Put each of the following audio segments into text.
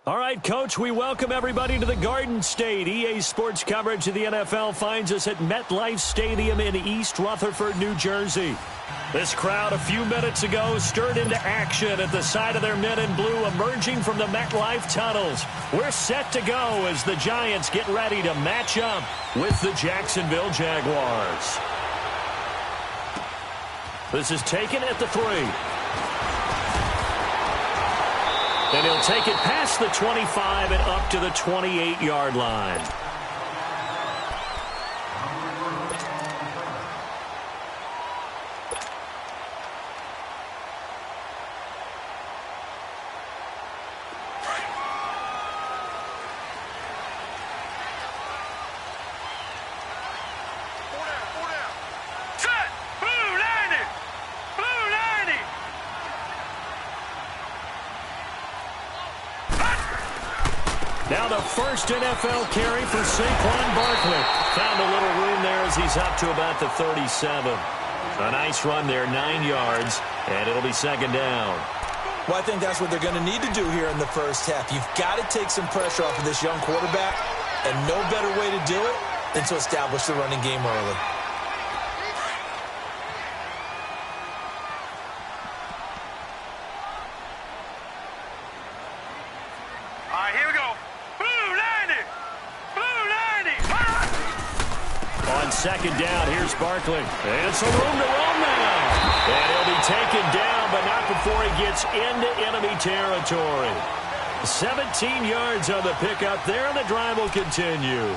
All right, Coach, we welcome everybody to the Garden State. EA Sports coverage of the NFL finds us at MetLife Stadium in East Rutherford, New Jersey. This crowd a few minutes ago stirred into action at the side of their men in blue emerging from the MetLife tunnels. We're set to go as the Giants get ready to match up with the Jacksonville Jaguars. This is taken at the 3. And he'll take it past the 25 and up to the 28-yard line. Now the first NFL carry for Saquon Barkley. Found a little room there as he's up to about the 37. A nice run there, 9 yards, and it'll be second down. Well, I think that's what they're going to need to do here in the first half. You've got to take some pressure off of this young quarterback, and no better way to do it than to establish the running game early. Second down, here's Barkley. And some room to roam now. And he'll be taken down, but not before he gets into enemy territory. 17 yards on the pickup there, and the drive will continue.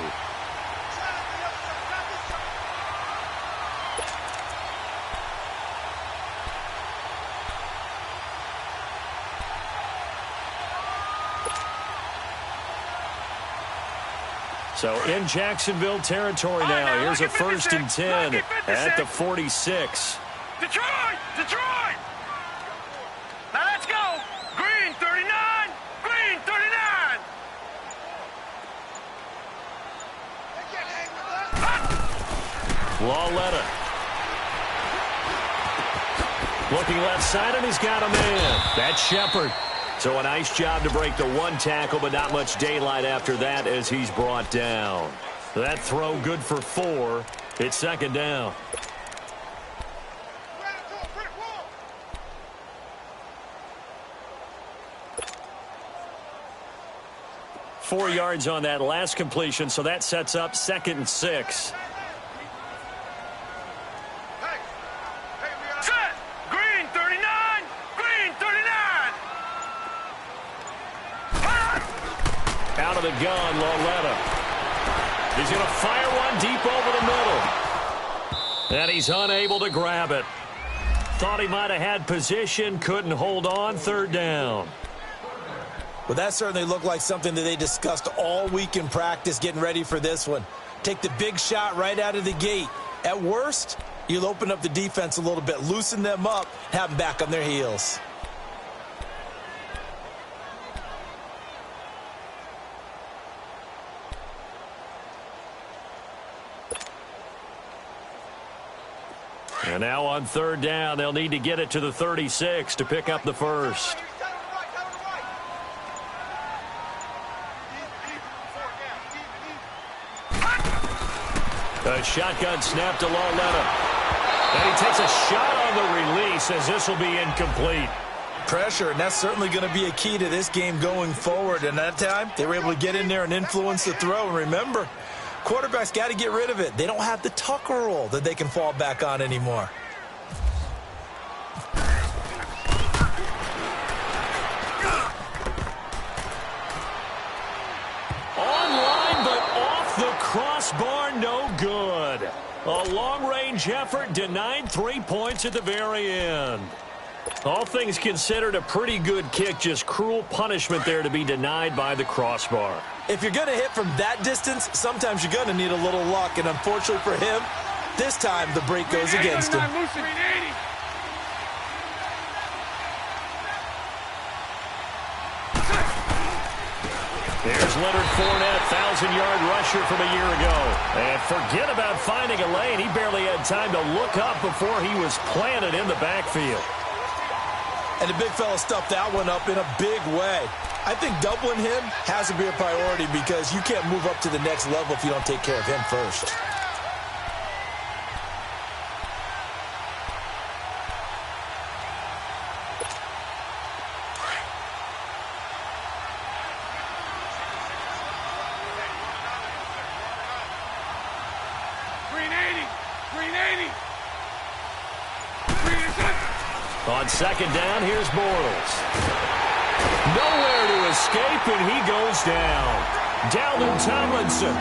So in Jacksonville territory now. Here's a 1st and 10 at the 46. Detroit! Detroit! Now let's go! Green 39! Green 39! Lawletta. Looking left side, and he's got a man. That's Shepard. So a nice job to break the 1 tackle, but not much daylight after that as he's brought down. That throw good for 4. It's second down. Four yards on that last completion, so that sets up 2nd and 6. Out of the gun, Lawletta. He's going to fire one deep over the middle. And he's unable to grab it. Thought he might have had position, couldn't hold on, 3rd down. Well, that certainly looked like something that they discussed all week in practice getting ready for this one. Take the big shot right out of the gate. At worst, you'll open up the defense a little bit, loosen them up, have them back on their heels. And now on 3rd down, they'll need to get it to the 36 to pick up the first. A shotgun snap to Lawletta. And he takes a shot on the release as this will be incomplete. Pressure, and that's certainly going to be a key to this game going forward. And that time, they were able to get in there and influence the throw. And remember, quarterbacks got to get rid of it. They don't have the Tucker roll that they can fall back on anymore. Online, but off the crossbar, no good. A long-range effort denied 3 points at the very end. All things considered, a pretty good kick, just cruel punishment there to be denied by the crossbar. If you're going to hit from that distance, sometimes you're going to need a little luck. And unfortunately for him, this time the break goes against him. There's Leonard Fournette, 1,000-yard rusher from a year ago. And forget about finding a lane. He barely had time to look up before he was planted in the backfield. And the big fella stuffed that one up in a big way. I think doubling him has to be a priority because you can't move up to the next level if you don't take care of him first. On second down, here's Bortles. Nowhere to escape, and he goes down. Dalvin Tomlinson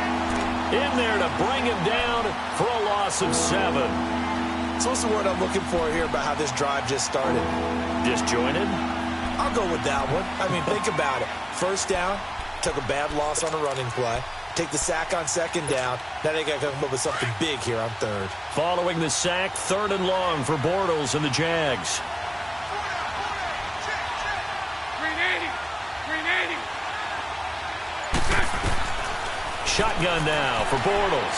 in there to bring him down for a loss of 7. So what's the word I'm looking for here about how this drive just started? Disjointed? I'll go with that one. I mean, think about it. First down, took a bad loss on a running play. Take the sack on second down. Now they got to come up with something big here on third. Following the sack, 3rd and long for Bortles and the Jags. Shotgun now for Bortles.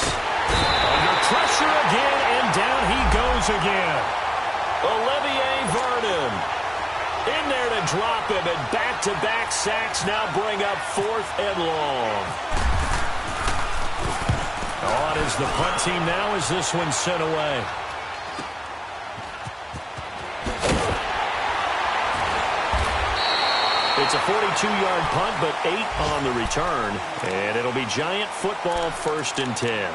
Under pressure again, and down he goes again. Olivier Vernon in there to drop him, and back-to-back sacks now bring up 4th and long. On is the punt team now as this one's sent away. It's a 42-yard punt, but 8 on the return. And it'll be Giant football, 1st and 10.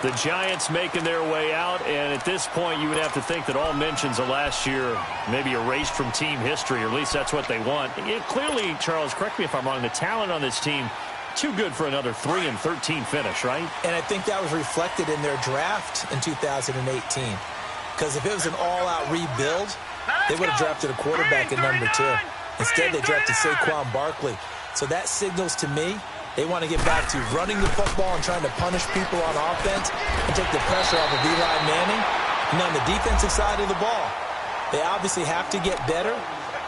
The Giants making their way out, and at this point you would have to think that all mentions of last year maybe erased from team history, or at least that's what they want. Clearly, Charles, correct me if I'm wrong, the talent on this team, too good for another 3-13 finish, right? And I think that was reflected in their draft in 2018. Because if it was an all-out rebuild, they would have drafted a quarterback at number 2. Instead, they drafted Saquon Barkley. So that signals to me they want to get back to running the football and trying to punish people on offense and take the pressure off of Eli Manning. And on the defensive side of the ball, they obviously have to get better.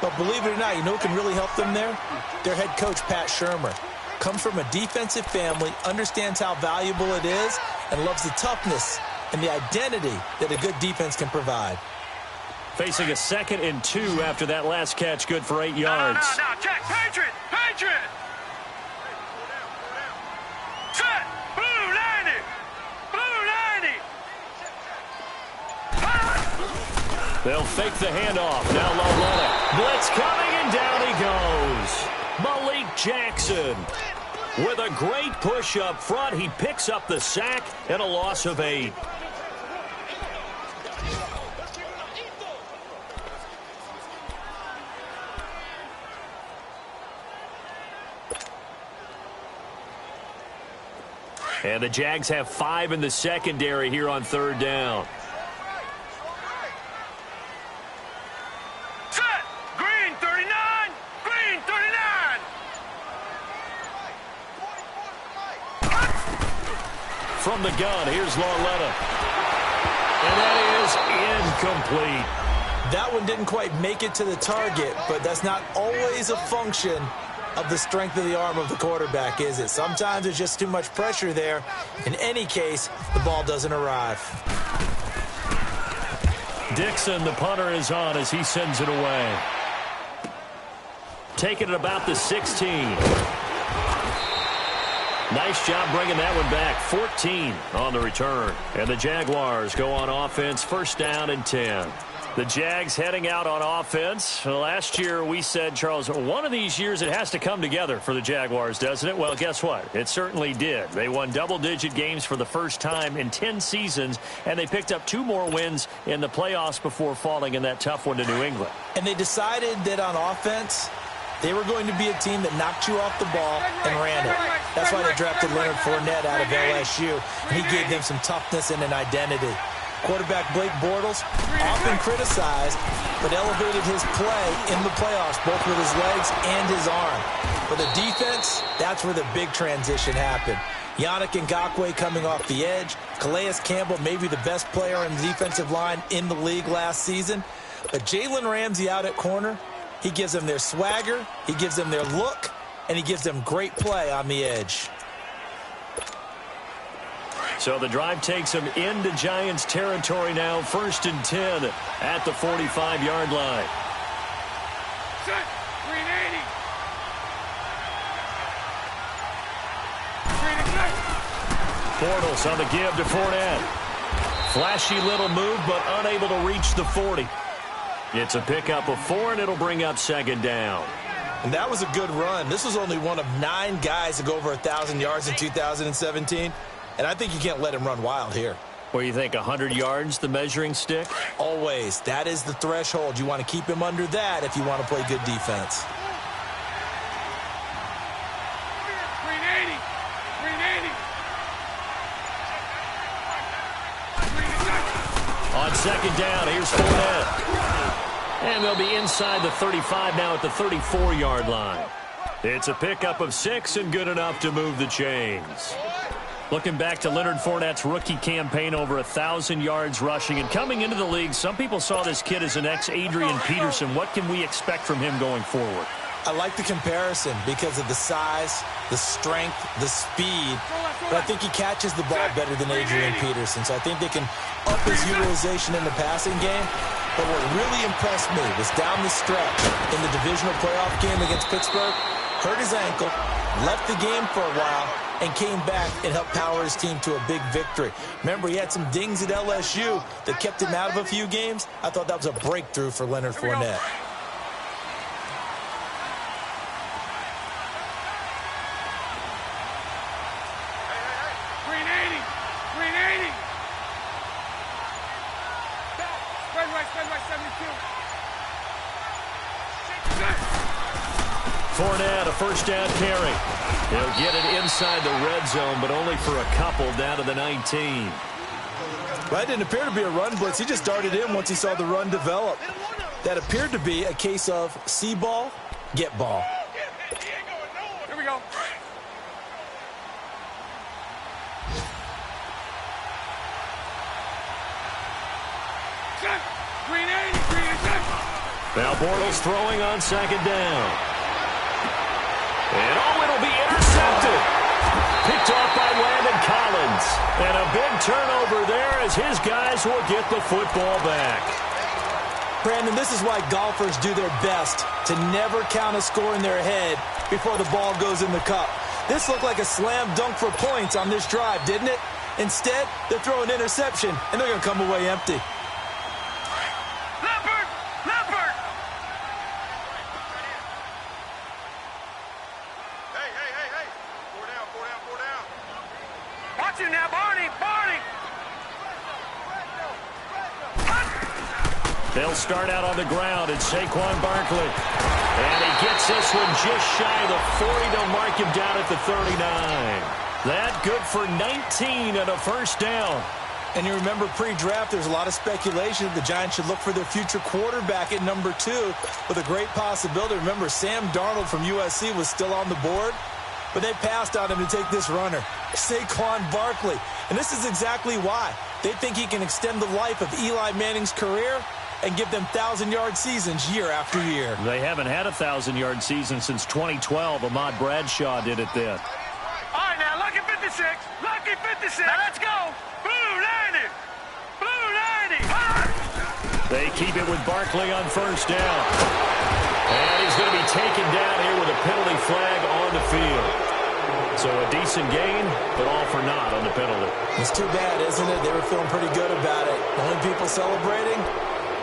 But believe it or not, you know what can really help them there? Their head coach, Pat Shurmur, comes from a defensive family, understands how valuable it is, and loves the toughness and the identity that a good defense can provide. Facing a 2nd and 2 after that last catch, good for 8 yards. No, Jack, Patriot! Set! Blue 90! Blue 90! They'll fake the handoff. Now Loletta. Blitz coming, and down he goes. Malik Jackson with a great push up front. He picks up the sack and a loss of 8. And the Jags have 5 in the secondary here on 3rd down. Set! Green 39! Green 39! From the gun, here's Loletta. And that is incomplete. That one didn't quite make it to the target, but that's not always a function of the strength of the arm of the quarterback, is it? Sometimes there's just too much pressure there. In any case, the ball doesn't arrive. Dixon, the punter, is on as he sends it away. Taking it about the 16. Nice job bringing that one back. 14 on the return. And the Jaguars go on offense, 1st down and 10. The Jags heading out on offense. Last year we said, Charles, one of these years it has to come together for the Jaguars, doesn't it? Well, guess what? It certainly did. They won double-digit games for the first time in 10 seasons, and they picked up 2 more wins in the playoffs before falling in that tough one to New England. And they decided that on offense, they were going to be a team that knocked you off the ball and ran it. That's why they drafted Leonard Fournette out of LSU, and he gave them some toughness and an identity. Quarterback Blake Bortles, often criticized, but elevated his play in the playoffs, both with his legs and his arm. For the defense, that's where the big transition happened. Yannick Ngakoue coming off the edge. Calais Campbell, maybe the best player on the defensive line in the league last season. But Jalen Ramsey out at corner, he gives them their swagger, he gives them their look, and he gives them great play on the edge. So the drive takes them into Giants territory now. 1st and 10 at the 45-yard line. Set! Green 80! Bortles on the give to Fournette. Flashy little move, but unable to reach the 40. It's a pickup of 4, and it'll bring up second down. And that was a good run. This was only one of 9 guys to go over 1,000 yards in 2017. And I think you can't let him run wild here. What do you think, 100 yards, the measuring stick? Always. That is the threshold. You want to keep him under that if you want to play good defense. 380. 380. On second down, here's Fournette. And they'll be inside the 35 now at the 34-yard line. It's a pickup of 6 and good enough to move the chains. Looking back to Leonard Fournette's rookie campaign, over 1,000 yards rushing. And coming into the league, some people saw this kid as an ex-Adrian Peterson. What can we expect from him going forward? I like the comparison because of the size, the strength, the speed. But I think he catches the ball better than Adrian Peterson. So I think they can up his utilization in the passing game. But what really impressed me was down the stretch in the divisional playoff game against Pittsburgh, hurt his ankle, left the game for a while, and came back and helped power his team to a big victory. Remember, he had some dings at LSU that kept him out of a few games. I thought that was a breakthrough for Leonard Fournette. Fournette, a first down carry. He'll get it inside the red zone, but only for a couple down to the 19. Well, that didn't appear to be a run blitz. He just darted in once he saw the run develop. That appeared to be a case of see ball, get ball. Here we go. Green 80, green 80. Now Bortles throwing on second down. And it'll be intercepted. Picked off by Landon Collins. And a big turnover there as his guys will get the football back. Brandon, this is why golfers do their best to never count a score in their head before the ball goes in the cup. This looked like a slam dunk for points on this drive, didn't it? Instead, they're throwing an interception, and they're going to come away empty. They'll start out on the ground. It's Saquon Barkley. And he gets this one just shy of the 40. They'll mark him down at the 39. That good for 19 and a first down. And you remember pre-draft, there's a lot of speculation that the Giants should look for their future quarterback at number 2 with a great possibility. Remember, Sam Darnold from USC was still on the board, but they passed on him to take this runner, Saquon Barkley. And this is exactly why. They think he can extend the life of Eli Manning's career and give them 1,000-yard seasons year after year. They haven't had a 1,000-yard season since 2012. Ahmad Bradshaw did it then. All right, now, lucky 56. Lucky 56. Now, let's go. Blue 90. Blue 90. They keep it with Barkley on first down. And he's going to be taken down here with a penalty flag on the field. So a decent gain, but all for naught on the penalty. It's too bad, isn't it? They were feeling pretty good about it. The only people celebrating,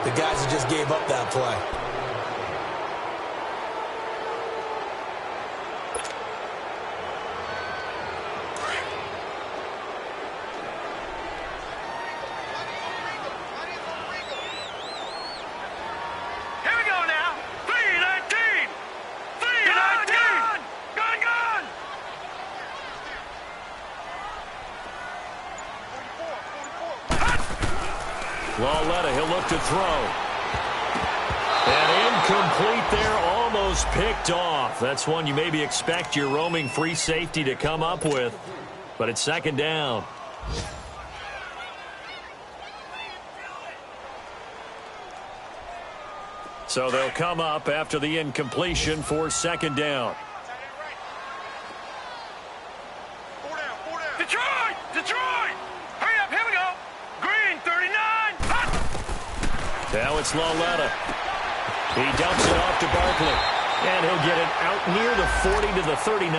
the guys who just gave up that play. Here we go now. 319. 319. Gun. 44. Lauletta, he'll look to throw. And incomplete there, almost picked off. That's one you maybe expect your roaming free safety to come up with. But it's second down. So they'll come up after the incompletion for second down. Detroit! Hurry up, here we go. Green 39. Now it's Lauletta. He dumps it off to Barkley. And he'll get it out near the 40 to the 39.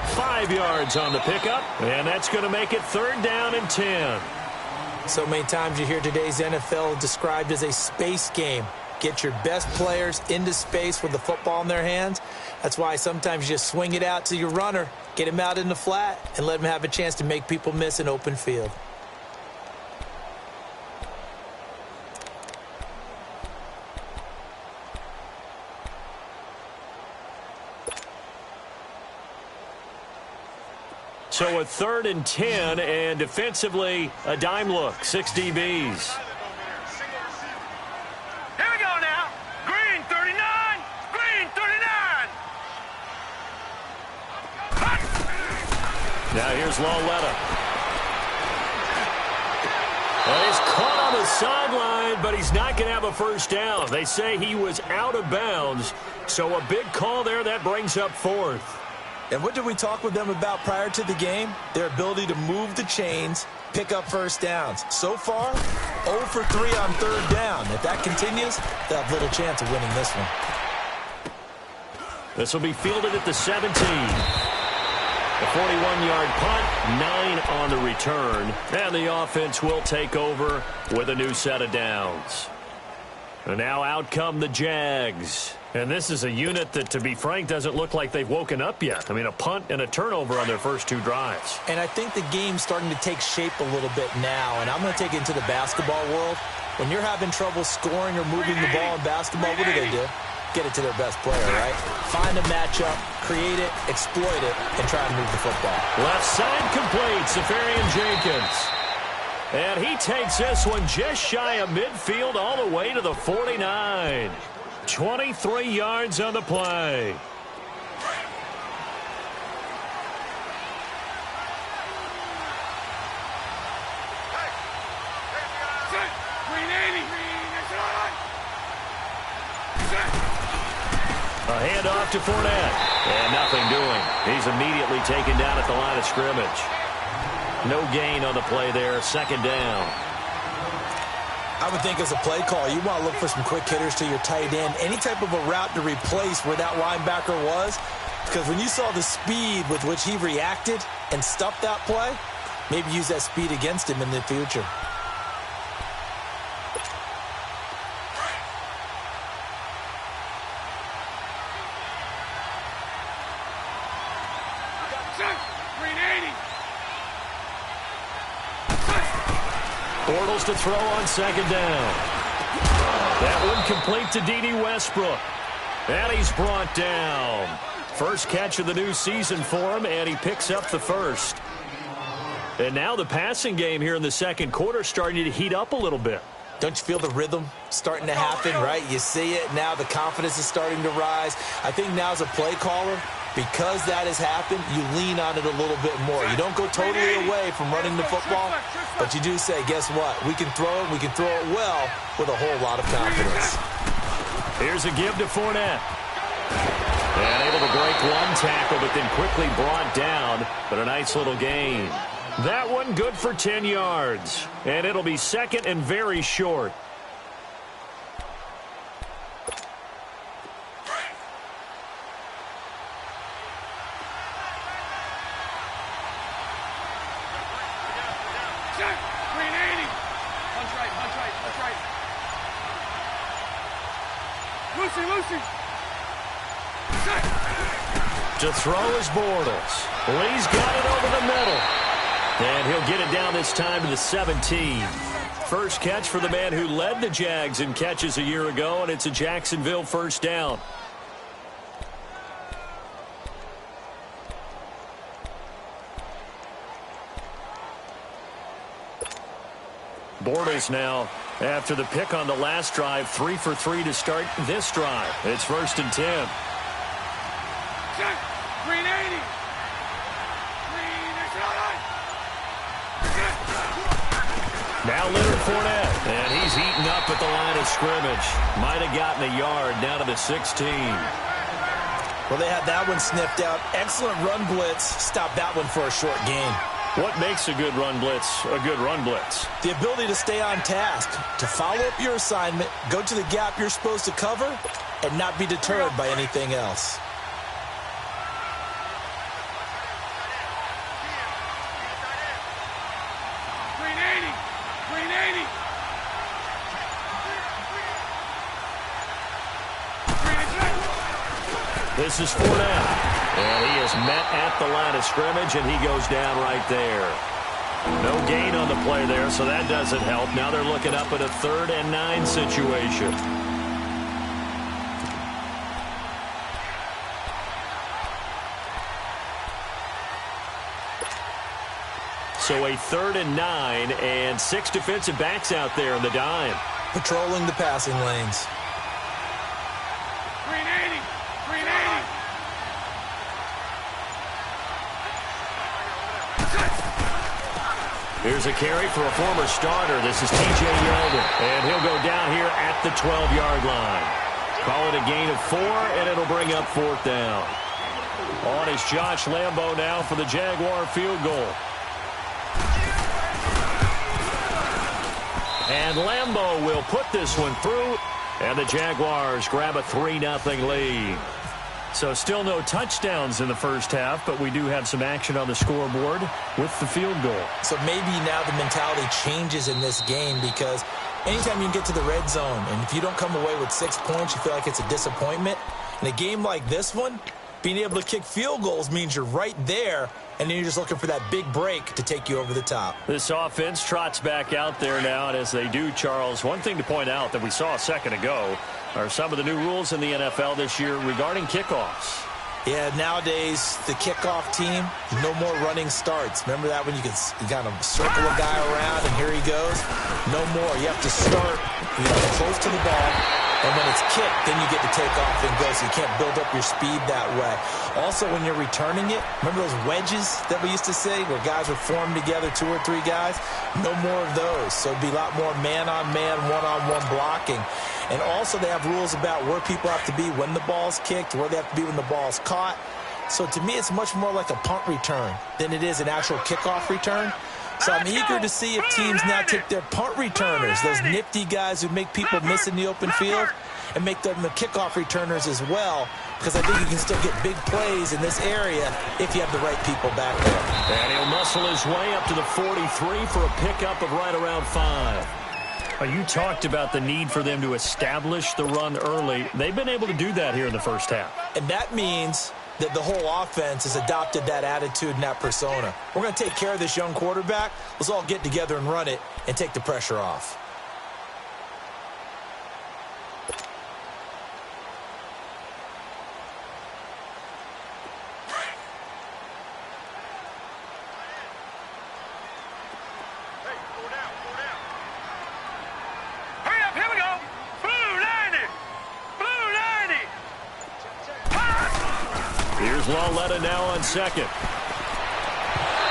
5 yards on the pickup, and that's going to make it 3rd down and 10. So many times you hear today's NFL described as a space game. Get your best players into space with the football in their hands. That's why sometimes you just swing it out to your runner, get him out in the flat, and let him have a chance to make people miss an open field. So a 3rd and 10, and defensively, a dime look, 6 DBs. Here we go now. Green 39. Green 39. Now here's Lawletta. Well, he's caught on the sideline, but he's not going to have a first down. They say he was out of bounds, so a big call there. That brings up 4th. And what did we talk with them about prior to the game? Their ability to move the chains, pick up first downs. So far, 0 for 3 on 3rd down. If that continues, they'll have little chance of winning this one. This will be fielded at the 17. A 41-yard punt, 9 on the return. And the offense will take over with a new set of downs. And now out come the Jags. And this is a unit that, to be frank, doesn't look like they've woken up yet. I mean, a punt and a turnover on their first 2 drives. And I think the game's starting to take shape a little bit now. And I'm going to take it into the basketball world. When you're having trouble scoring or moving the ball in basketball, what do? Get it to their best player, right? Find a matchup, create it, exploit it, and try to move the football. Left side complete, Safarian Jenkins. And he takes this one just shy of midfield all the way to the 49. 23 yards on the play. A handoff to Fournette. And nothing doing. He's immediately taken down at the line of scrimmage. No gain on the play there. 2nd down. I would think as a play call, you want to look for some quick hitters to your tight end. Any type of a route to replace where that linebacker was. Because when you saw the speed with which he reacted and stuffed that play, maybe use that speed against him in the future. Bortles to throw on 2nd down. That one complete to D.D. Westbrook. And he's brought down. First catch of the new season for him, and he picks up the first. And now the passing game here in the 2nd quarter starting to heat up a little bit. Don't you feel the rhythm starting to happen, right? You see it now. The confidence is starting to rise. I think now as a play caller, because that has happened, you lean on it a little bit more. You don't go totally away from running the football, but you do say, guess what? We can throw it. We can throw it well with a whole lot of confidence. Here's a give to Fournette. And able to break one tackle, but then quickly brought down. But a nice little gain. That one good for 10 yards. And it'll be 2nd and very short. To throw is Bortles. Lee's got it over the middle. And he'll get it down this time to the 17. First catch for the man who led the Jags in catches a year ago, and it's a Jacksonville first down. Bortles now, after the pick on the last drive, 3 for 3 to start this drive. It's 1st and 10. Green 80. Now Leonard Fournette, and he's eaten up at the line of scrimmage. Might have gotten a yard down to the 16. Well, they had that one sniffed out. Excellent run blitz. Stop that one for a short gain. What makes a good run blitz a good run blitz? The ability to stay on task, to follow up your assignment, go to the gap you're supposed to cover, and not be deterred by anything else. This is 4 down. And he is met at the line of scrimmage, and he goes down right there. No gain on the play there, so that doesn't help. Now they're looking up at a 3rd and 9 situation. So a 3rd and 9, and 6 defensive backs out there in the dime. Patrolling the passing lanes. 380. 380. Here's a carry for a former starter. This is T.J. Yeldon, and he'll go down here at the 12-yard line. Call it a gain of 4, and it'll bring up 4th down. On is Josh Lambo now for the Jaguar field goal. And Lambo will put this one through, and the Jaguars grab a 3-0 lead. So still no touchdowns in the first half, but we do have some action on the scoreboard with the field goal. So maybe now the mentality changes in this game, because anytime you can get to the red zone, and if you don't come away with 6 points, you feel like it's a disappointment. In a game like this one, being able to kick field goals means you're right there, and then you're just looking for that big break to take you over the top. This offense trots back out there now, and as they do, Charles, one thing to point out that we saw a second ago are some of the new rules in the NFL this year regarding kickoffs. Yeah, nowadays, the kickoff team, no more running starts. Remember that when you kind of circle a guy around and here he goes? No more. You have to start close to the ball, and when it's kicked, then you get to take off and go, so you can't build up your speed that way. Also, when you're returning it, remember those wedges that we used to say where guys would form together, 2 or 3 guys? No more of those. So it'd be a lot more man-on-man, one-on-one blocking. And also they have rules about where people have to be when the ball's kicked, where they have to be when the ball's caught. So to me, it's much more like a punt return than it is an actual kickoff return. So I'm eager to see if teams now take their punt returners, those nifty guys who make people miss in the open field, and make them the kickoff returners as well, because I think you can still get big plays in this area if you have the right people back there. And he'll muscle his way up to the 43 for a pickup of right around 5. You talked about the need for them to establish the run early. They've been able to do that here in the first half. And that means that the whole offense has adopted that attitude and that persona. We're going to take care of this young quarterback. Let's all get together and run it and take the pressure off. Lawletta now on second.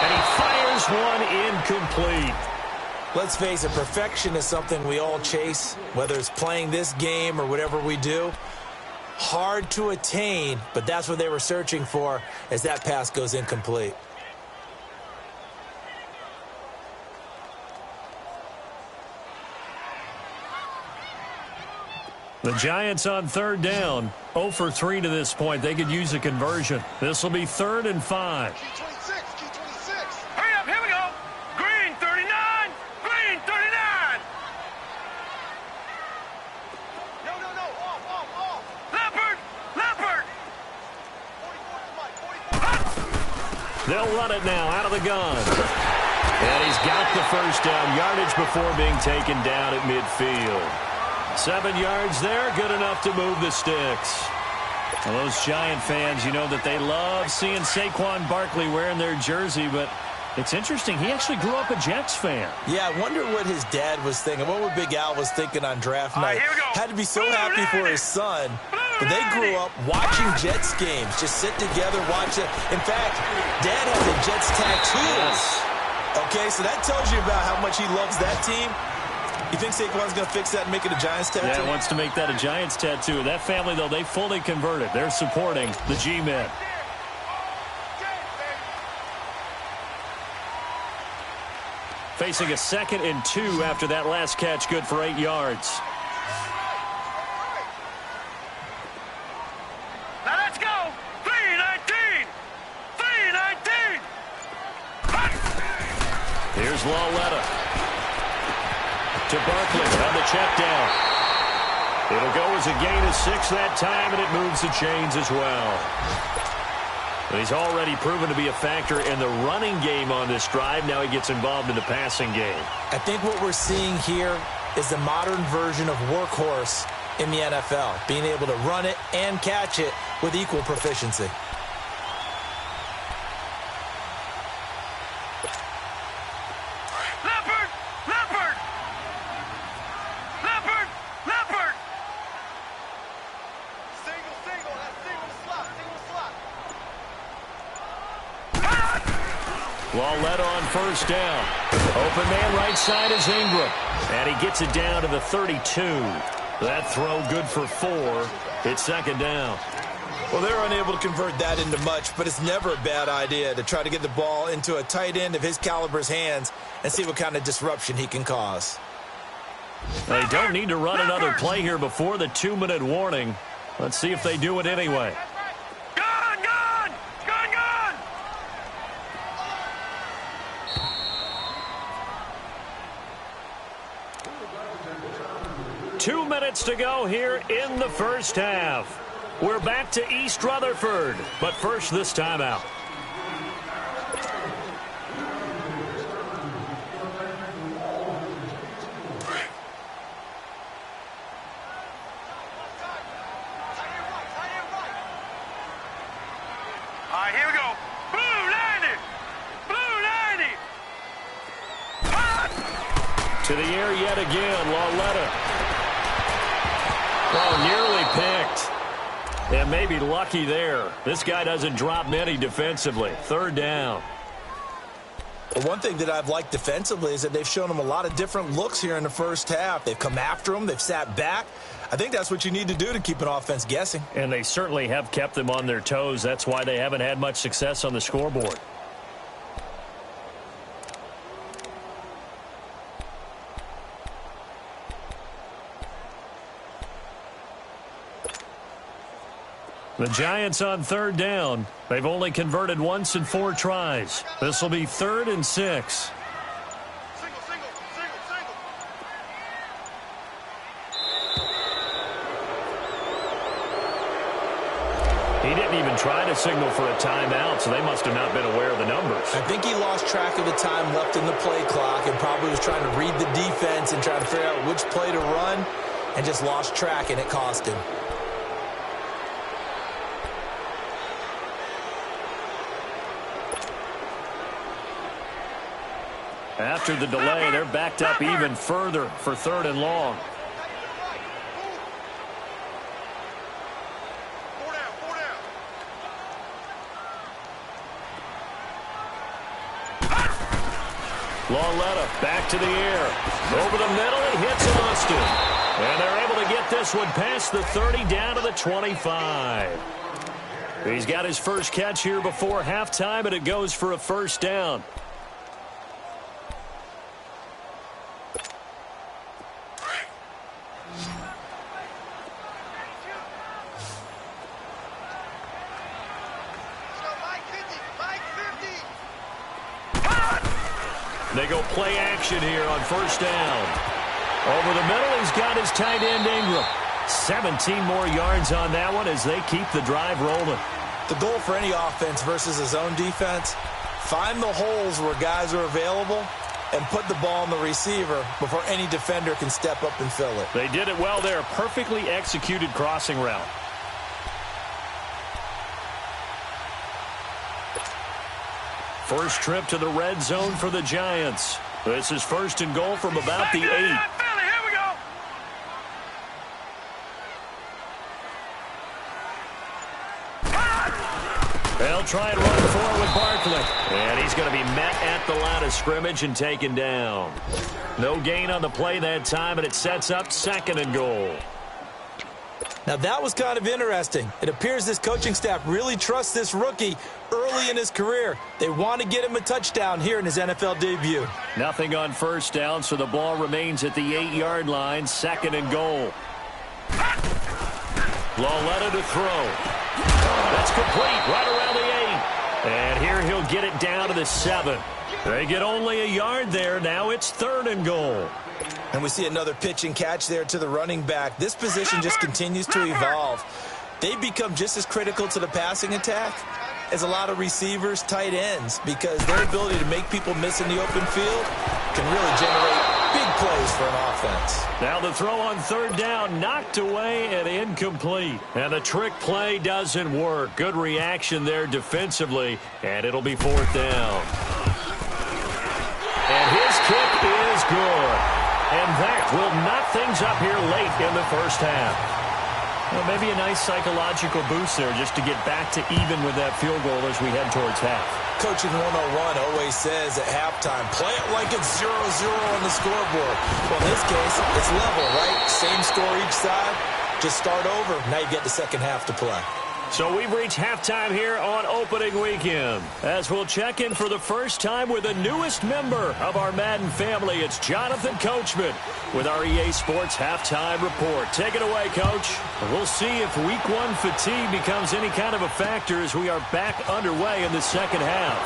And he fires one incomplete. Let's face it, perfection is something we all chase, whether it's playing this game or whatever we do. Hard to attain, but that's what they were searching for as that pass goes incomplete. The Giants on 3rd down. 0 for 3 to this point. They could use a conversion. This will be 3rd and 5. Hurry up, here we go. Green 39. Green 39. No. Off. Leopard. They'll run it now out of the gun. And he's got the first down yardage before being taken down at midfield. 7 yards there, good enough to move the sticks. Well, those Giant fans, you know that they love seeing Saquon Barkley wearing their jersey, but it's interesting. He actually grew up a Jets fan. Yeah, I wonder what his dad was thinking. What would Big Al was thinking on draft night? Had to be so happy for his son. But they grew up watching Jets games, just sit together, watch it. In fact, Dad has a Jets tattoo. Yes. Okay, so that tells you about how much he loves that team. You think Saquon's going to fix that and make it a Giants tattoo? Yeah, wants to make that a Giants tattoo. That family, though, they fully converted. They're supporting the G-Men. Facing a 2nd and 2 after that last catch, good for 8 yards. Now let's go. 319. Here's Lawletta. To Barkley on the check down. It'll go as a gain of 6 that time, and it moves the chains as well. And he's already proven to be a factor in the running game on this drive. Now he gets involved in the passing game. I think what we're seeing here is the modern version of workhorse in the NFL, being able to run it and catch it with equal proficiency. Led on first down. Open man right side is Ingram. And he gets it down to the 32. That throw good for 4. It's second down. Well, they're unable to convert that into much, but it's never a bad idea to try to get the ball into a tight end of his caliber's hands and see what kind of disruption he can cause. They don't need to run another play here before the 2-minute warning. Let's see if they do it anyway. 2 minutes to go here in the first half. We're back to East Rutherford, but first this timeout. All right, here we go. Blue 90. To the air yet again, Lauletta. Oh, nearly picked. And maybe lucky there. This guy doesn't drop many defensively. Third down. Well, one thing that I've liked defensively is that they've shown him a lot of different looks here in the first half. They've come after him. They've sat back. I think that's what you need to do to keep an offense guessing. And they certainly have kept them on their toes. That's why they haven't had much success on the scoreboard. The Giants on third down. They've only converted once in 4 tries. This will be 3rd and 6. He didn't even try to signal for a timeout, so they must have not been aware of the numbers. I think he lost track of the time left in the play clock and probably was trying to read the defense and trying to figure out which play to run and just lost track, and it cost him. After the delay, they're backed up even further for 3rd and long. Lauletta back to the air. Over the middle, he hits Austin. And they're able to get this one past the 30 down to the 25. He's got his first catch here before halftime, and it goes for a first down. They go play action here on first down. Over the middle, he's got his tight end Ingram. 17 more yards on that one as they keep the drive rolling. The goal for any offense versus a zone defense, find the holes where guys are available and put the ball on the receiver before any defender can step up and fill it. They did it well there. Perfectly executed crossing route. First trip to the red zone for the Giants. This is 1st and goal from about the 8. Here we go. They'll try and run forward Barkley. And he's going to be met at the line of scrimmage and taken down. No gain on the play that time, and it sets up 2nd and goal. Now, that was kind of interesting. It appears this coaching staff really trusts this rookie early in his career. They want to get him a touchdown here in his NFL debut. Nothing on first down, so the ball remains at the 8-yard line. 2nd and goal. Lauletta to throw. That's complete right around the And here he'll get it down to the 7. They get only a yard there. Now it's 3rd and goal. And we see another pitch and catch there to the running back. This position just continues to evolve. They become just as critical to the passing attack as a lot of receivers, tight ends, because their ability to make people miss in the open field can really generate big plays for an offense. Now the throw on 3rd down, knocked away and incomplete. And the trick play doesn't work. Good reaction there defensively, and it'll be 4th down. And his kick is good. And that will knot things up here late in the first half. Well, maybe a nice psychological boost there just to get back to even with that field goal as we head towards half. Coaching 101 always says at halftime, play it like it's 0-0 on the scoreboard. Well, in this case, it's level, right? Same score each side. Just start over. Now you get the second half to play. So we've reached halftime here on opening weekend. As we'll check in for the first time with the newest member of our Madden family, it's Jonathan Coachman with our EA Sports Halftime Report. Take it away, Coach. We'll see if Week 1 fatigue becomes any kind of a factor as we are back underway in the second half.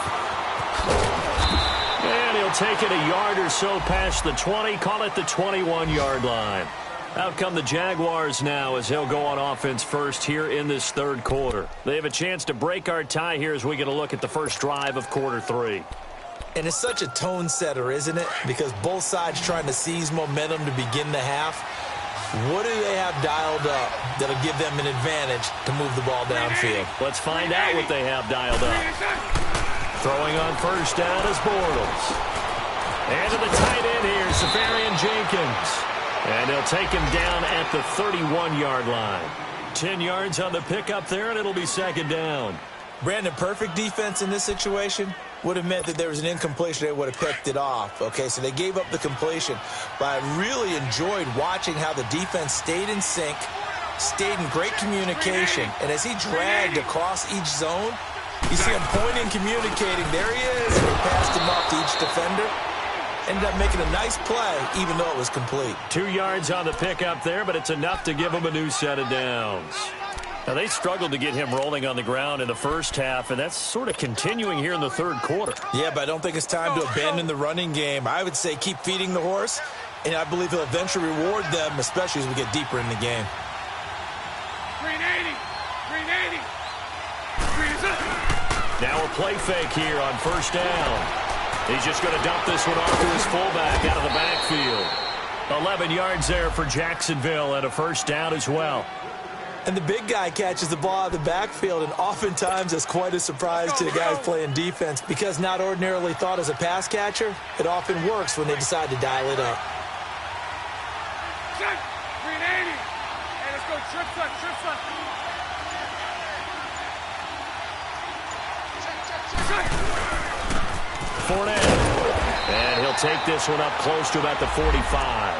And he'll take it a yard or so past the 20, call it the 21-yard line. Out come the Jaguars now as they'll go on offense first here in this 3rd quarter. They have a chance to break our tie here as we get a look at the first drive of quarter 3. And it's such a tone setter, isn't it? Because both sides trying to seize momentum to begin the half. What do they have dialed up that'll give them an advantage to move the ball downfield? Let's find out what they have dialed up. Throwing on 1st down is Bortles. And to the tight end here, Safarian Jenkins. And he'll take him down at the 31-yard line. 10 yards on the pickup there, and it'll be 2nd down. Brandon, perfect defense in this situation would have meant that there was an incompletion. They would have picked it off. Okay, so they gave up the completion. But I really enjoyed watching how the defense stayed in sync, stayed in great communication. And as he dragged across each zone, you see him pointing, communicating. There he is. And he passed him off to each defender. Ended up making a nice play, even though it was complete. 2 yards on the pickup there, but it's enough to give him a new set of downs. Now, they struggled to get him rolling on the ground in the first half, and that's sort of continuing here in the 3rd quarter. Yeah, but I don't think it's time to abandon the running game. I would say keep feeding the horse, and I believe he'll eventually reward them, especially as we get deeper in the game. 380. Now a play fake here on 1st down. He's just going to dump this one off to his fullback out of the backfield. 11 yards there for Jacksonville and a 1st down as well. And the big guy catches the ball out of the backfield, and oftentimes that's quite a surprise to the guys playing defense because not ordinarily thought as a pass catcher, it often works when they decide to dial it up. 380. Hey, let's go. Trips up. Fournette. And he'll take this one up close to about the 45.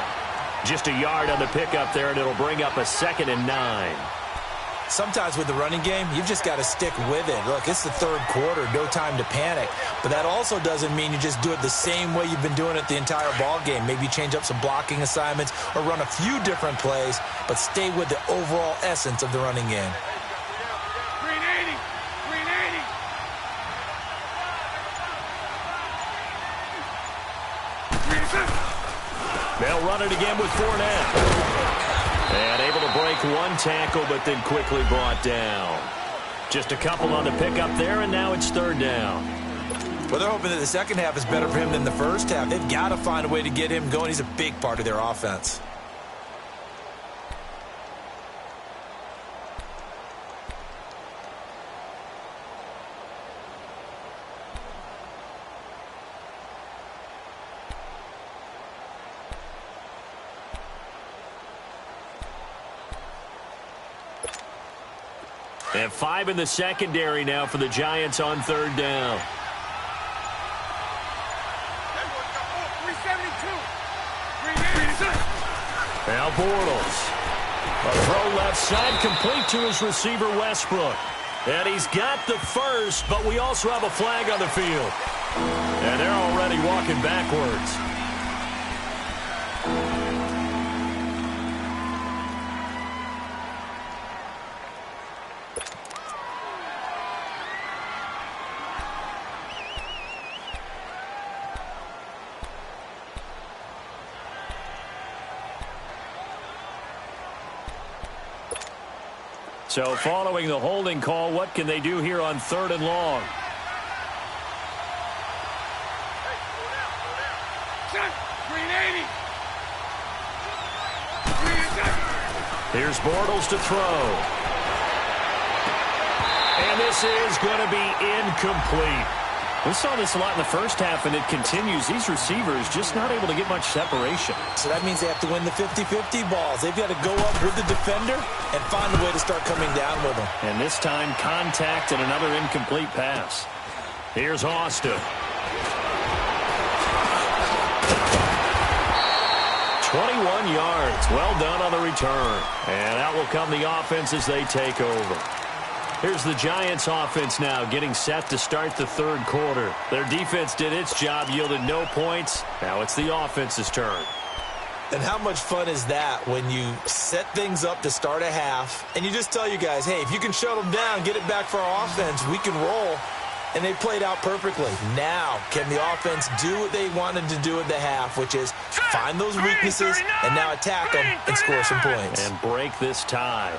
Just a yard on the pickup there, and it'll bring up a 2nd and 9. Sometimes with the running game, you've just got to stick with it. Look, it's the 3rd quarter, no time to panic. But that also doesn't mean you just do it the same way you've been doing it the entire ball game. Maybe change up some blocking assignments or run a few different plays, but stay with the overall essence of the running game. 380. They'll run it again with Fournette. And able to break one tackle, but then quickly brought down. Just a couple on the pickup there, and now it's 3rd down. Well, they're hoping that the second half is better for him than the first half. They've got to find a way to get him going. He's a big part of their offense. And 5 in the secondary now for the Giants on 3rd down. 372. Now Bortles. A throw left side complete to his receiver Westbrook. And he's got the first, but we also have a flag on the field. And they're already walking backwards. So following the holding call, what can they do here on 3rd and long? Here's Bortles to throw. And this is going to be incomplete. We saw this a lot in the first half, and it continues. These receivers just not able to get much separation. So that means they have to win the 50-50 balls. They've got to go up with the defender and find a way to start coming down with them. And this time, contact and another incomplete pass. Here's Austin. 21 yards. Well done on the return. And out will come the offense as they take over. Here's the Giants offense now getting set to start the 3rd quarter. Their defense did its job, yielded no points. Now it's the offense's turn. And how much fun is that when you set things up to start a half and you just tell you guys, hey, if you can shut them down, get it back for our offense, we can roll. And they played out perfectly. Now, can the offense do what they wanted to do at the half, which is find those weaknesses and now attack them and score some points. And break this tie.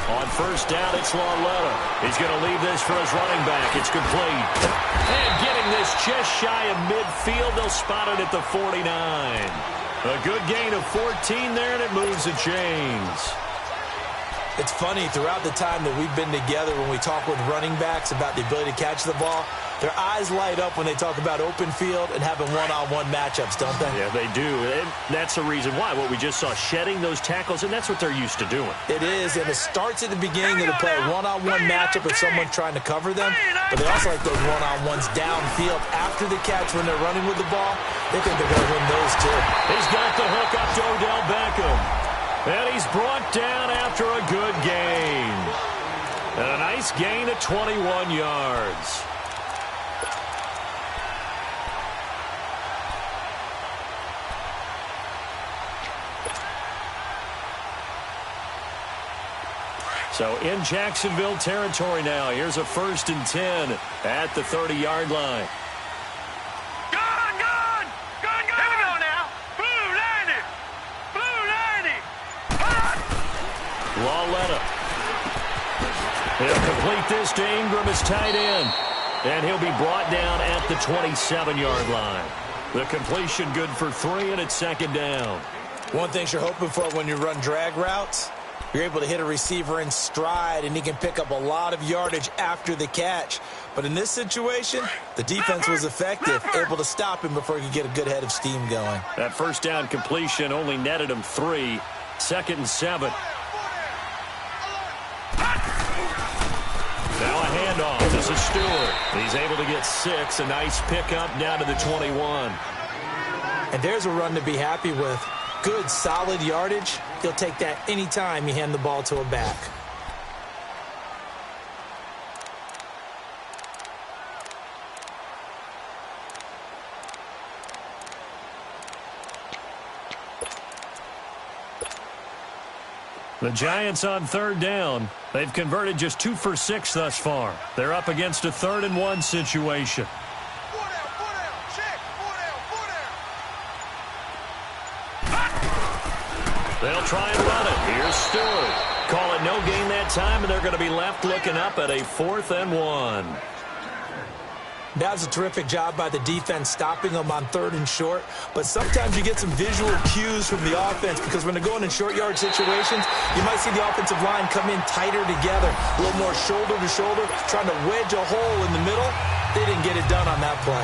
On 1st down, it's Lauletta. He's going to leave this for his running back. It's complete. And getting this just shy of midfield. They'll spot it at the 49. A good gain of 14 there, and it moves the chains. It's funny, throughout the time that we've been together, when we talk with running backs about the ability to catch the ball, their eyes light up when they talk about open field and having one-on-one matchups, don't they? Yeah, they do. And that's the reason why. What we just saw, shedding those tackles, and that's what they're used to doing. It is, and it starts at the beginning of the play, one-on-one matchup with someone trying to cover them, but they also like those one-on-ones downfield after the catch when they're running with the ball. They think they're going to win those, too. He's got the hook up to Odell Beckham. And he's brought down after a good gain. And a nice gain of 21 yards. So in Jacksonville territory now. Here's a 1st and 10 at the 30-yard line. Lauletta. He'll complete this to Ingram as tight end. And he'll be brought down at the 27-yard line. The completion good for 3, and it's 2nd down. One thing you're hoping for when you run drag routes, you're able to hit a receiver in stride, and he can pick up a lot of yardage after the catch. But in this situation, the defense was effective, able to stop him before he could get a good head of steam going. That 1st down completion only netted him 3. 2nd and 7. Now a handoff. This is Stewart. He's able to get 6. A nice pickup down to the 21. And there's a run to be happy with. Good, solid yardage. He'll take that anytime you hand the ball to a back. The Giants on 3rd down. They've converted just 2 for 6 thus far. They're up against a 3rd and 1 situation. They'll try and run it. Here's Stewart. Call it no gain that time, and they're going to be left looking up at a 4th and 1. That was a terrific job by the defense stopping them on 3rd and short. But sometimes you get some visual cues from the offense because when they're going in short yard situations, you might see the offensive line come in tighter together, a little more shoulder to shoulder, trying to wedge a hole in the middle. They didn't get it done on that play.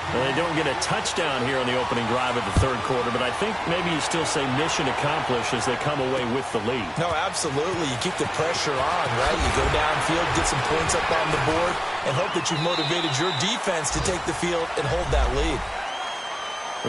Well, they don't get a touchdown here on the opening drive of the 3rd quarter, but I think maybe you still say mission accomplished as they come away with the lead. No, absolutely. You keep the pressure on, right? You go downfield, get some points up on the board, and hope that you've motivated your defense to take the field and hold that lead.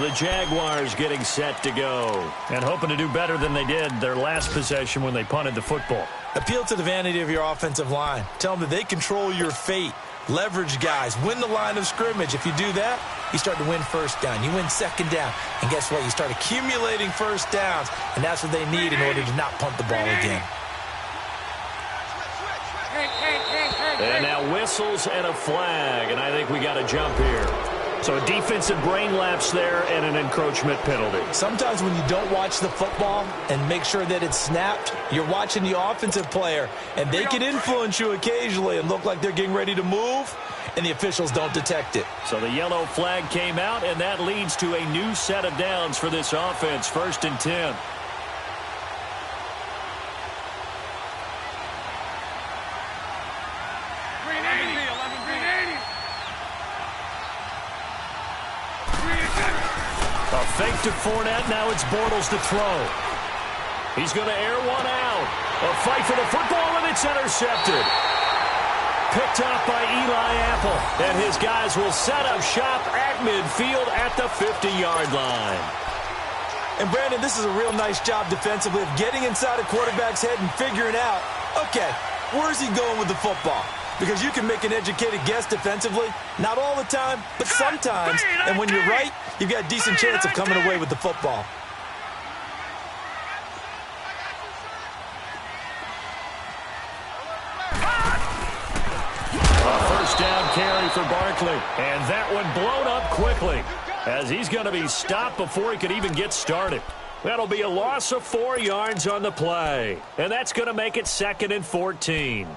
The Jaguars getting set to go and hoping to do better than they did their last possession when they punted the football. Appeal to the vanity of your offensive line. Tell them that they control your fate. Leverage guys. Win the line of scrimmage. If you do that, you start to win 1st down. You win 2nd down. And guess what? You start accumulating 1st downs. And that's what they need in order to not punt the ball again. And now whistles and a flag. And I think we got a jump here. So a defensive brain lapse there and an encroachment penalty. Sometimes when you don't watch the football and make sure that it's snapped, you're watching the offensive player, and they can influence you occasionally and look like they're getting ready to move, and the officials don't detect it. So the yellow flag came out, and that leads to a new set of downs for this offense. 1st and 10. A fake to Fournette. Now it's Bortles to throw. He's going to air one out. A fight for the football, and it's intercepted. Picked off by Eli Apple. And his guys will set up shop at midfield at the 50-yard line. And, Brandon, this is a real nice job defensively of getting inside a quarterback's head and figuring out, okay, where's he going with the football? Because you can make an educated guess defensively. Not all the time, but sometimes. And when you're right, you've got a decent chance of coming away with the football. A first down carry for Barkley. And that one blown up quickly, as he's going to be stopped before he could even get started. That'll be a loss of 4 yards on the play. And that's going to make it 2nd and 14.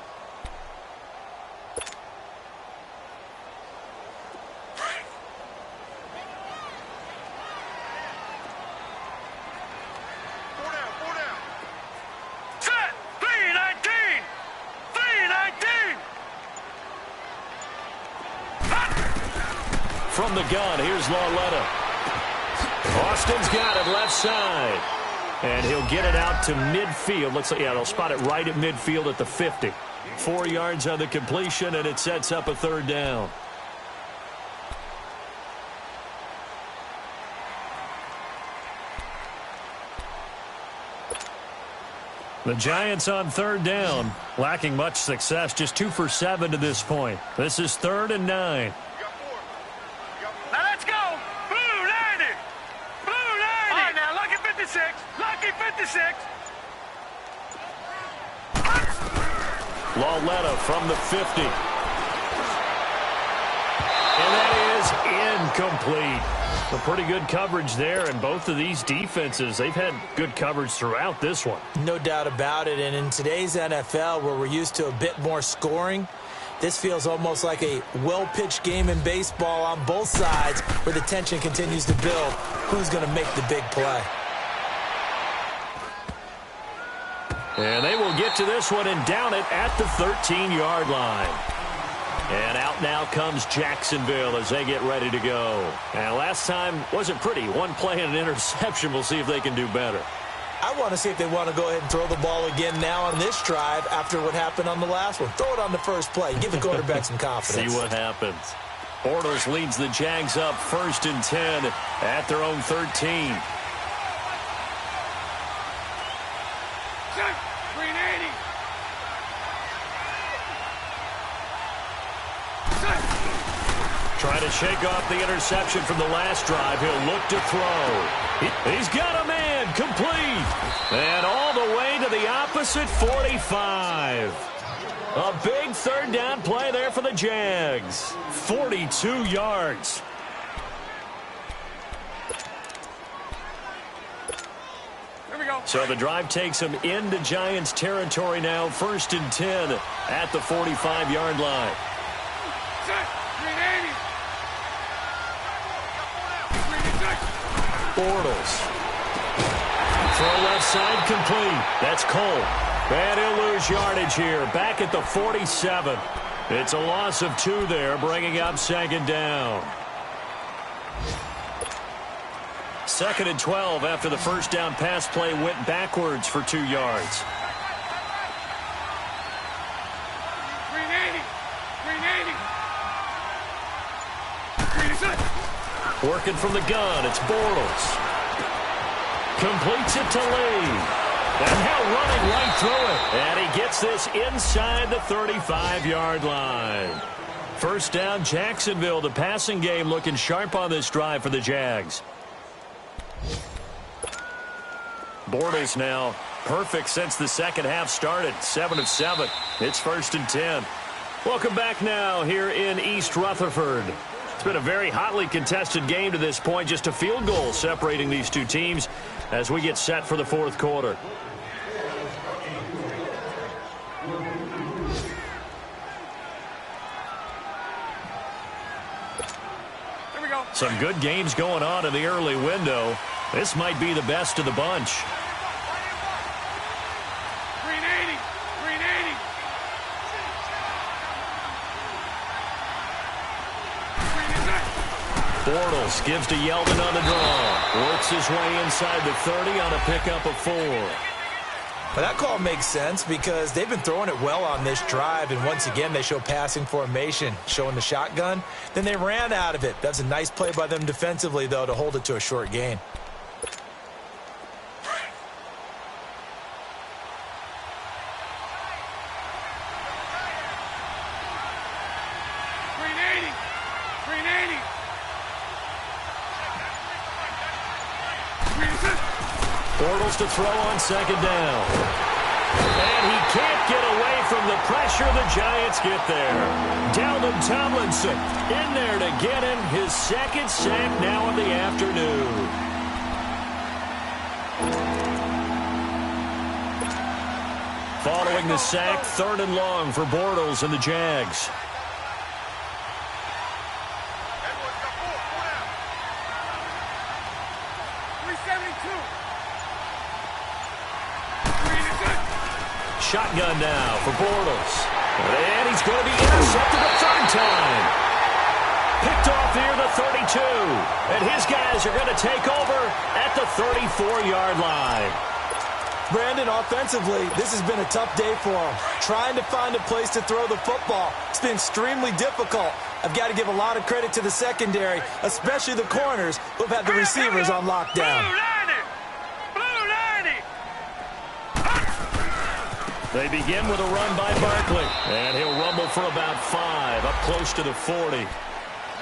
From the gun, here's Lauletta. Austin's got it left side. And he'll get it out to midfield. Looks like, yeah, they'll spot it right at midfield at the 50. 4 yards on the completion, and it sets up a 3rd down. The Giants on 3rd down, lacking much success, just 2 for 7 to this point. This is 3rd and 9. Now let's go. Blue 90. Blue 90. All right, now lucky 56. Lucky 56. Lauletta from the 50. And that is incomplete. A pretty good coverage there, and both of these defenses, they've had good coverage throughout this one. No doubt about it, and in today's NFL, where we're used to a bit more scoring, this feels almost like a well-pitched game in baseball on both sides, where the tension continues to build. Who's going to make the big play? And they will get to this one and down it at the 13-yard line. And out now comes Jacksonville as they get ready to go. And last time wasn't pretty. One play and an interception. We'll see if they can do better. I want to see if they want to go ahead and throw the ball again now on this drive after what happened on the last one. Throw it on the first play. Give the quarterback some confidence. See what happens. Bortles leads the Jags up 1st and 10 at their own 13. Trying to shake off the interception from the last drive. He'll look to throw. He's got a man complete. And all the way to the opposite 45. A big 3rd down play there for the Jags. 42 yards. Here we go. So the drive takes them into Giants territory now. 1st and 10 at the 45-yard line. Bortles. Throw left side complete. That's Cole. And he'll lose yardage here. Back at the 47. It's a loss of 2 there, bringing up 2nd down. 2nd and 12 after the first down pass play went backwards for 2 yards. 380. Working from the gun, it's Bortles. Completes it to Lee. And now running right through it. And he gets this inside the 35-yard line. 1st down, Jacksonville. The passing game looking sharp on this drive for the Jags. Bortles now perfect since the second half started. 7 of 7. It's 1st and 10. Welcome back now here in East Rutherford. It's been a very hotly contested game to this point. Just a field goal separating these two teams as we get set for the fourth quarter. Here we go. Some good games going on in the early window. This might be the best of the bunch. Green 80. Green 80. Bortles gives to Yeldon on the draw. Works his way inside the 30 on a pickup of 4. But that call makes sense because they've been throwing it well on this drive, and once again they show passing formation, showing the shotgun. Then they ran out of it. That's a nice play by them defensively, though, to hold it to a short gain. Bortles to throw on second down. And he can't get away from the pressure. The Giants get there. Dalvin Tomlinson in there to get him his second sack now of the afternoon. Following the sack, 3rd and long for Bortles and the Jags. Shotgun now for Bortles. And he's going to be intercepted a 3rd time. Picked off near the 32. And his guys are going to take over at the 34-yard line. Brandon, offensively, this has been a tough day for him. Trying to find a place to throw the football. It's been extremely difficult. I've got to give a lot of credit to the secondary, especially the corners who've had the receivers on lockdown. They begin with a run by Barkley. And he'll rumble for about 5, up close to the 40.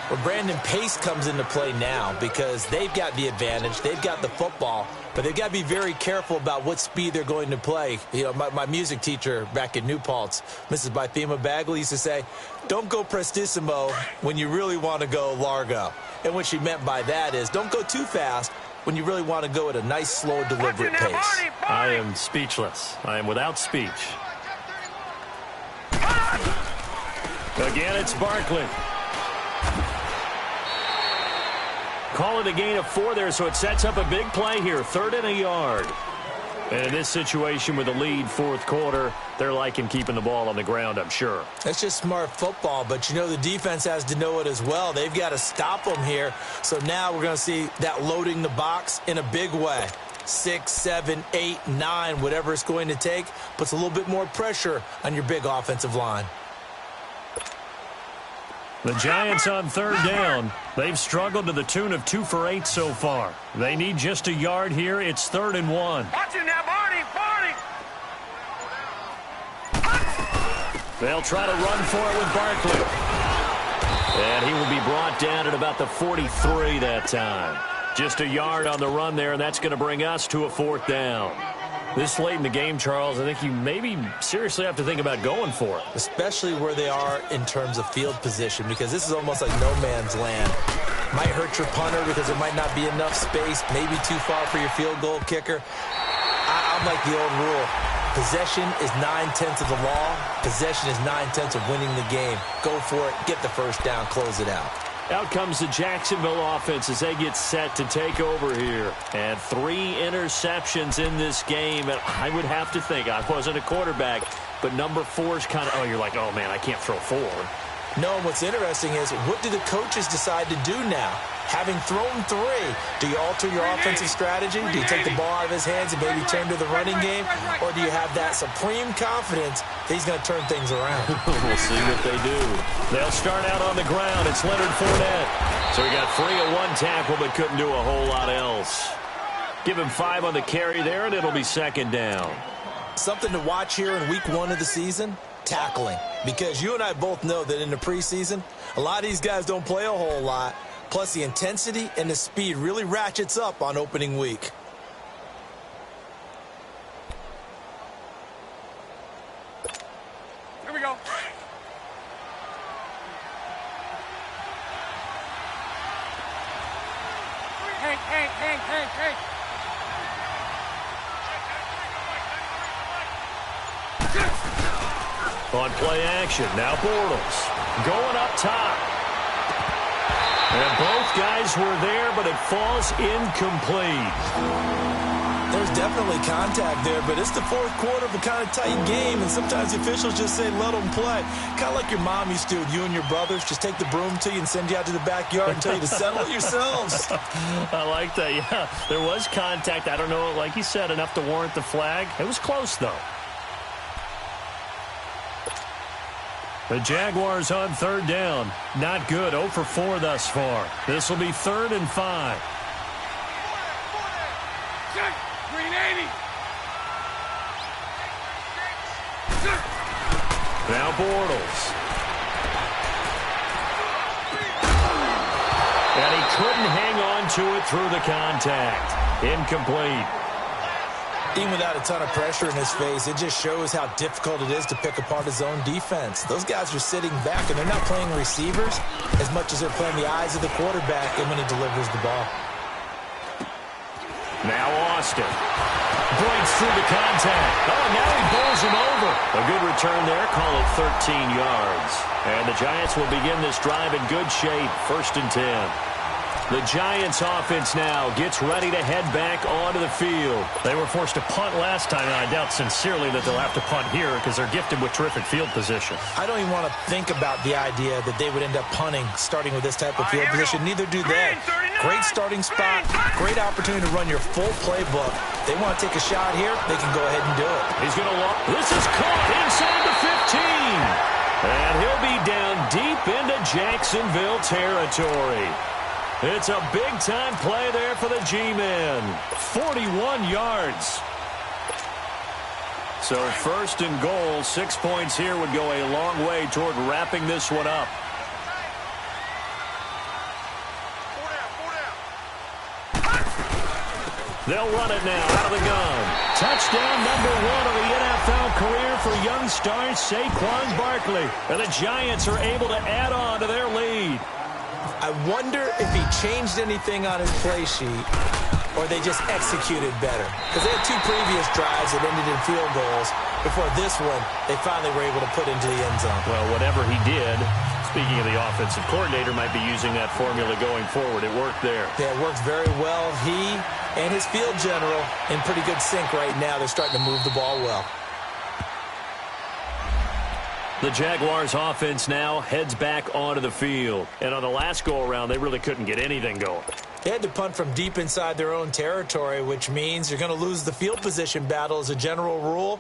Well, Brandon, pace comes into play now because they've got the advantage. They've got the football, but they've got to be very careful about what speed they're going to play. You know, my music teacher back in New Paltz, Mrs. Bythema Bagley, used to say, don't go prestissimo when you really want to go largo. And what she meant by that is don't go too fast when you really want to go at a nice, slow, deliberate pace. I am speechless. I am without speech. Again, it's Barkley. Call it a gain of 4 there, so it sets up a big play here. 3rd and a yard. And in this situation with the lead, 4th quarter, they're liking keeping the ball on the ground, I'm sure. That's just smart football, but you know the defense has to know it as well. They've got to stop them here. So now we're going to see that loading the box in a big way. 6, 7, 8, 9, whatever it's going to take, puts a little bit more pressure on your big offensive line. The Giants on 3rd down. They've struggled to the tune of 2 for 8 so far. They need just a yard here. It's 3rd and 1. Watch him now, Barney. They'll try to run for it with Barkley. And he will be brought down at about the 43 that time. Just a yard on the run there, and that's going to bring us to a 4th down. This late in the game, Charles, I think you maybe seriously have to think about going for it. Especially where they are in terms of field position, because this is almost like no man's land. Might hurt your punter because there might not be enough space, maybe too far for your field goal kicker. I'm like the old rule. Possession is 9/10 of the law. Possession is 9/10 of winning the game. Go for it, get the first down, close it out. Out comes the Jacksonville offense as they get set to take over here. And 3 interceptions in this game. And I would have to think, I wasn't a quarterback, but number 4 is kind of, oh, you're like, oh, man, I can't throw 4. No, and what's interesting is, what do the coaches decide to do now? Having thrown 3, do you alter your offensive strategy? Do you take the ball out of his hands and maybe turn to the running game? Or do you have that supreme confidence that he's going to turn things around? We'll see what they do. They'll start out on the ground. It's Leonard Fournette. So he got free of 1 tackle but couldn't do a whole lot else. Give him 5 on the carry there, and it'll be 2nd down. Something to watch here in week 1 of the season, tackling. Because you and I both know that in the preseason, a lot of these guys don't play a whole lot. Plus, the intensity and the speed really ratchets up on opening week. Here we go. On play action, now Bortles going up top. And both guys were there, but it falls incomplete. There's definitely contact there, but it's the fourth quarter of a kind of tight game, and sometimes the officials just say, let them play. Kind of like your mom used to with you and your brothers. Just take the broom to you and send you out to the backyard and tell you to settle it yourselves. I like that, yeah. There was contact. I don't know, like you said, enough to warrant the flag. It was close, though. The Jaguars on third down. Not good. 0 for 4 thus far. This will be 3rd and 5. Now Bortles. And he couldn't hang on to it through the contact. Incomplete. Even without a ton of pressure in his face, it just shows how difficult it is to pick apart his own defense. Those guys are sitting back, and they're not playing receivers as much as they're playing the eyes of the quarterback and when he delivers the ball. Now Austin breaks through the contact. Oh, now he bowls him over. A good return there. Call it 13 yards. And the Giants will begin this drive in good shape. 1st and 10. The Giants offense now gets ready to head back onto the field. They were forced to punt last time, and I doubt sincerely that they'll have to punt here because they're gifted with terrific field position. I don't even want to think about the idea that they would end up punting starting with this type of field position. Neither do they. Great starting spot, great opportunity to run your full playbook. They want to take a shot here, they can go ahead and do it. He's going to walk. This is caught inside the 15. And he'll be down deep into Jacksonville territory. It's a big-time play there for the G-men. 41 yards. So 1st and goal, 6 points here would go a long way toward wrapping this one up. They'll run it now out of the gun. Touchdown number 1 of the NFL career for young star Saquon Barkley. And the Giants are able to add on to their lead. I wonder if he changed anything on his play sheet or they just executed better. Because they had 2 previous drives that ended in field goals. Before this one, they finally were able to put into the end zone. Well, whatever he did, speaking of the offensive coordinator, might be using that formula going forward. It worked there. Yeah, it worked very well. He and his field general in pretty good sync right now. They're starting to move the ball well. The Jaguars offense now heads back onto the field. And on the last go-around, they really couldn't get anything going. They had to punt from deep inside their own territory, which means you're going to lose the field position battle as a general rule.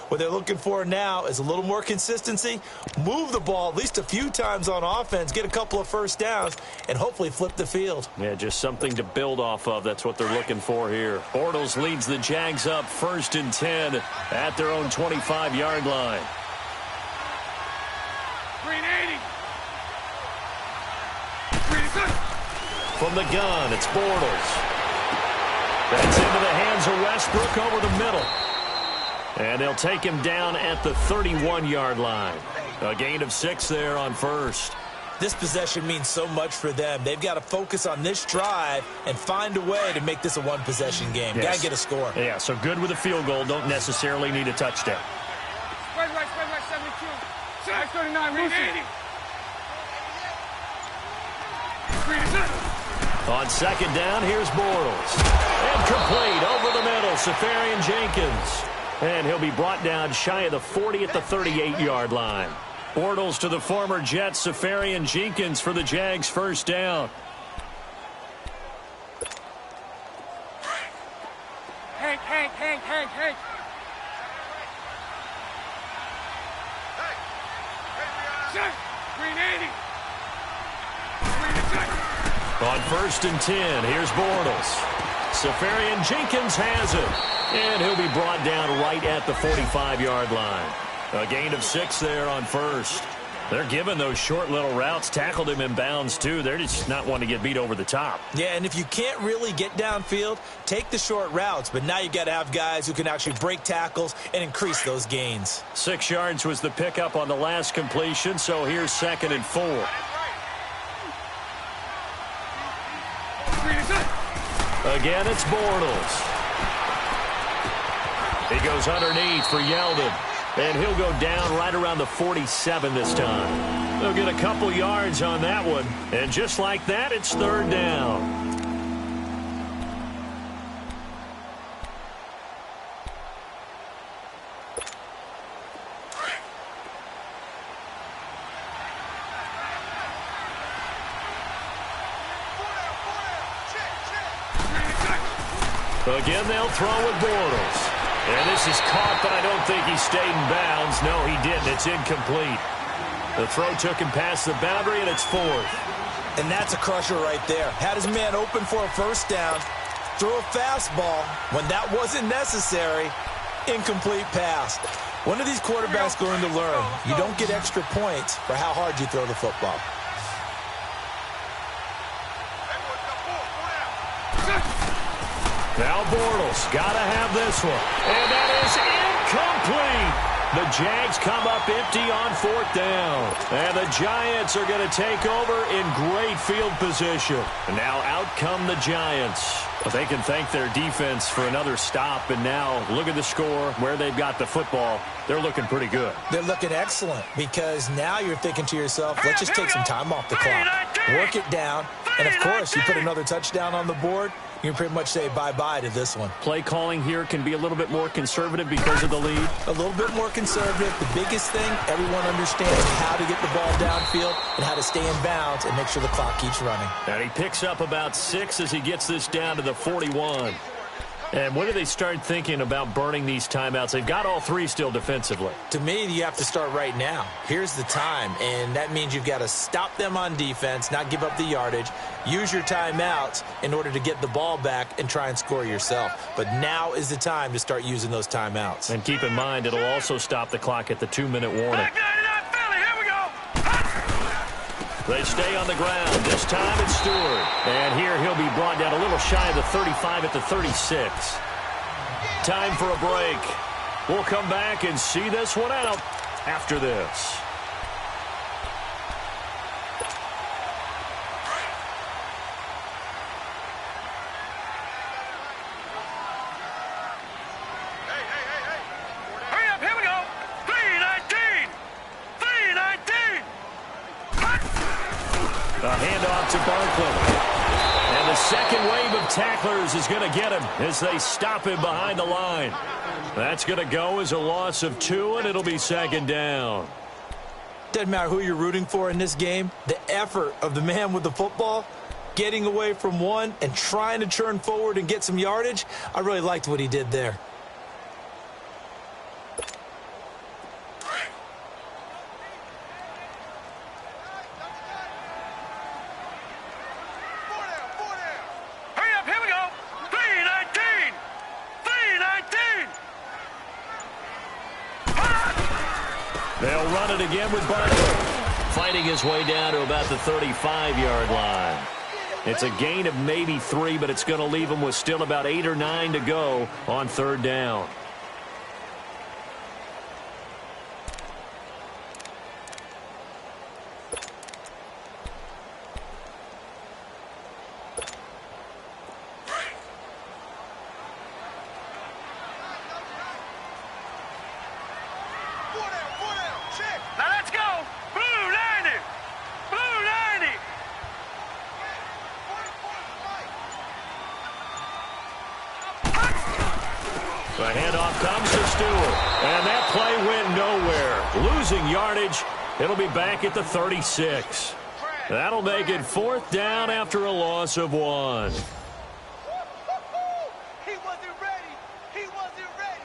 What they're looking for now is a little more consistency, move the ball at least a few times on offense, get a couple of first downs, and hopefully flip the field. Yeah, just something to build off of. That's what they're looking for here. Bortles leads the Jags up 1st and 10 at their own 25-yard line. From the gun, it's Bortles. That's into the hands of Westbrook over the middle. And they'll take him down at the 31-yard line. A gain of 6 there on 1st. This possession means so much for them. They've got to focus on this drive and find a way to make this a one-possession game. Yes. Got to get a score. Yeah, so good with a field goal. Don't necessarily need a touchdown. Spread right, 72. 39, Lucy. On 2nd down, here's Bortles. And complete over the middle, Safarian Jenkins. And he'll be brought down shy of the 40 at the 38-yard line. Bortles to the former Jets, Safarian Jenkins for the Jags' 1st down. Hank. 380. On 1st and 10, here's Bortles. Safarian Jenkins has it. And he'll be brought down right at the 45-yard line. A gain of 6 there on 1st. They're giving those short little routes. Tackled him in bounds, too. They're just not wanting to get beat over the top. Yeah, and if you can't really get downfield, take the short routes. But now you've got to have guys who can actually break tackles and increase those gains. 6 yards was the pickup on the last completion, so here's 2nd and 4. Again, it's Bortles. He goes underneath for Yeldon. And he'll go down right around the 47 this time. They'll get a couple yards on that one. And just like that, it's third down. Again, they'll throw with Bortles. And this is caught, but I don't think he stayed in bounds. No, he didn't. It's incomplete. The throw took him past the boundary, and it's fourth. And that's a crusher right there. Had his man open for a first down, threw a fastball. When that wasn't necessary, incomplete pass. One of these quarterbacks going to learn, you don't get extra points for how hard you throw the football. Now Bortles got to have this one. And that is incomplete. The Jags come up empty on fourth down. And the Giants are going to take over in great field position. And now out come the Giants. But they can thank their defense for another stop. And now look at the score, where they've got the football. They're looking pretty good. They're looking excellent because now you're thinking to yourself, let's just take some time off the clock. Work it down. And, of course, you put another touchdown on the board, you can pretty much say bye-bye to this one. Play calling here can be a little bit more conservative because of the lead. A little bit more conservative. The biggest thing, everyone understands how to get the ball downfield and how to stay in bounds and make sure the clock keeps running. And he picks up about 6 as he gets this down to the 41. And when do they start thinking about burning these timeouts? They've got all 3 still defensively. To me, you have to start right now. Here's the time, and that means you've got to stop them on defense, not give up the yardage, use your timeouts in order to get the ball back and try and score yourself. But now is the time to start using those timeouts. And keep in mind, it'll also stop the clock at the 2-minute warning. They stay on the ground. This time it's Stewart. And here he'll be brought down a little shy of the 35 at the 36. Time for a break. We'll come back and see this one out after this. A handoff to Barkley. And the second wave of tacklers is going to get him as they stop him behind the line. That's going to go as a loss of 2, and it'll be second down. Doesn't matter who you're rooting for in this game. The effort of the man with the football, getting away from one and trying to turn forward and get some yardage, I really liked what he did there. They'll run it again with Barkley, fighting his way down to about the 35-yard line. It's a gain of maybe 3, but it's going to leave him with still about 8 or 9 to go on third down. The handoff comes to Stewart, and that play went nowhere. Losing yardage, it'll be back at the 36. That'll make it fourth down after a loss of 1. He wasn't ready. He wasn't ready.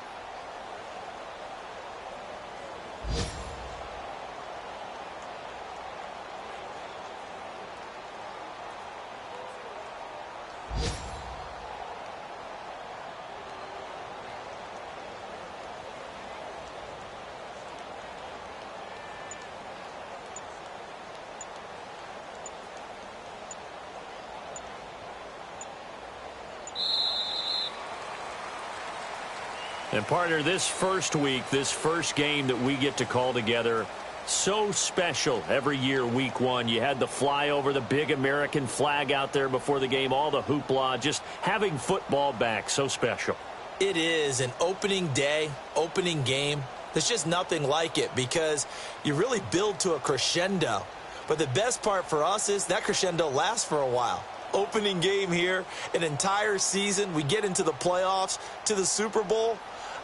And partner, this first week, this first game that we get to call together, So special every year, week one. You had the flyover, the big American flag out there before the game, all the hoopla, just having football back, so special. It is an opening day, opening game. There's just nothing like it because you really build to a crescendo. But the best part for us is that crescendo lasts for a while. Opening game here, an entire season. We get into the playoffs, to the Super Bowl.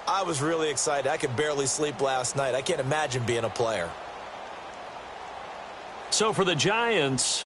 I was really excited. I could barely sleep last night. I can't imagine being a player. So for the Giants,